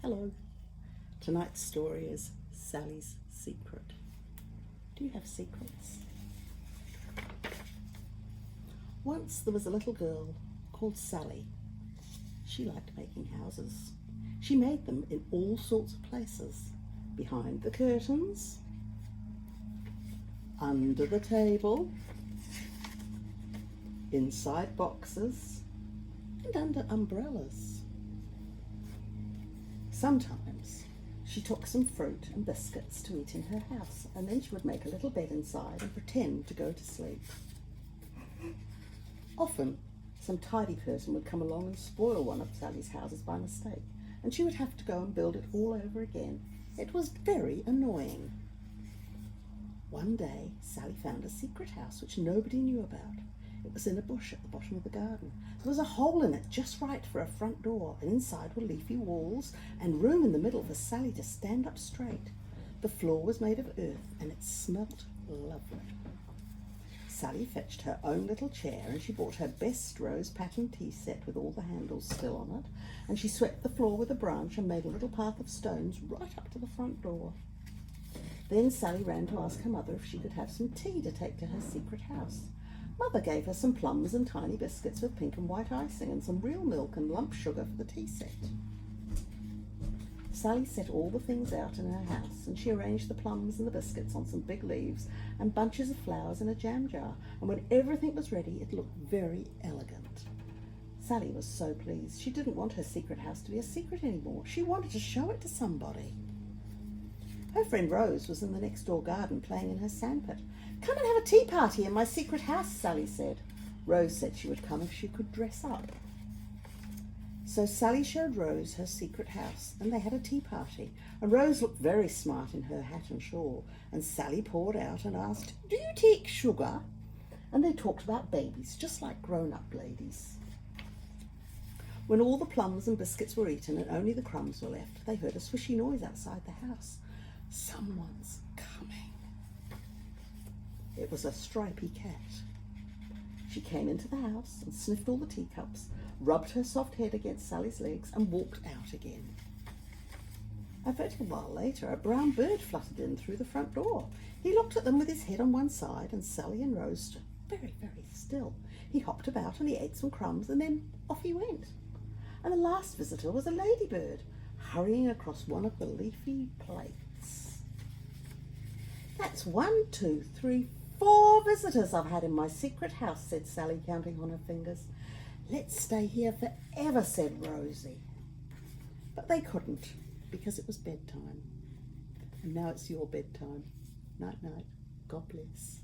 Hello. Tonight's story is Sally's Secret. Do you have secrets? Once there was a little girl called Sally. She liked making houses. She made them in all sorts of places. Behind the curtains, under the table, inside boxes, and under umbrellas. Sometimes she took some fruit and biscuits to eat in her house, and then she would make a little bed inside and pretend to go to sleep. Often, some tidy person would come along and spoil one of Sally's houses by mistake, and she would have to go and build it all over again. It was very annoying. One day, Sally found a secret house which nobody knew about. It was in a bush at the bottom of the garden. There was a hole in it just right for a front door, and inside were leafy walls and room in the middle for Sally to stand up straight. The floor was made of earth, and it smelt lovely. Sally fetched her own little chair, and she bought her best rose pattern tea set with all the handles still on it, and she swept the floor with a branch and made a little path of stones right up to the front door. Then Sally ran to ask her mother if she could have some tea to take to her secret house. Mother gave her some plums and tiny biscuits with pink and white icing, and some real milk and lump sugar for the tea set. Sally set all the things out in her house, and she arranged the plums and the biscuits on some big leaves and bunches of flowers in a jam jar, and when everything was ready, it looked very elegant. Sally was so pleased. She didn't want her secret house to be a secret anymore. She wanted to show it to somebody. Her friend Rose was in the next door garden playing in her sandpit. "Come and have a tea party in my secret house," Sally said. Rose said she would come if she could dress up. So Sally showed Rose her secret house, and they had a tea party. And Rose looked very smart in her hat and shawl, and Sally poured out and asked, "Do you take sugar?" And they talked about babies, just like grown-up ladies. When all the plums and biscuits were eaten and only the crumbs were left, they heard a swishy noise outside the house. Someone's coming. It was a stripy cat. She came into the house and sniffed all the teacups, rubbed her soft head against Sally's legs, and walked out again. A little while later, a brown bird fluttered in through the front door. He looked at them with his head on one side, and Sally and Rose stood very, very still. He hopped about and he ate some crumbs, and then off he went. And the last visitor was a ladybird, hurrying across one of the leafy plates. "That's 1, 2, 3, 4 visitors I've had in my secret house," said Sally, counting on her fingers. "Let's stay here forever," said Rosie. But they couldn't, because it was bedtime. And now it's your bedtime. Night, night. God bless.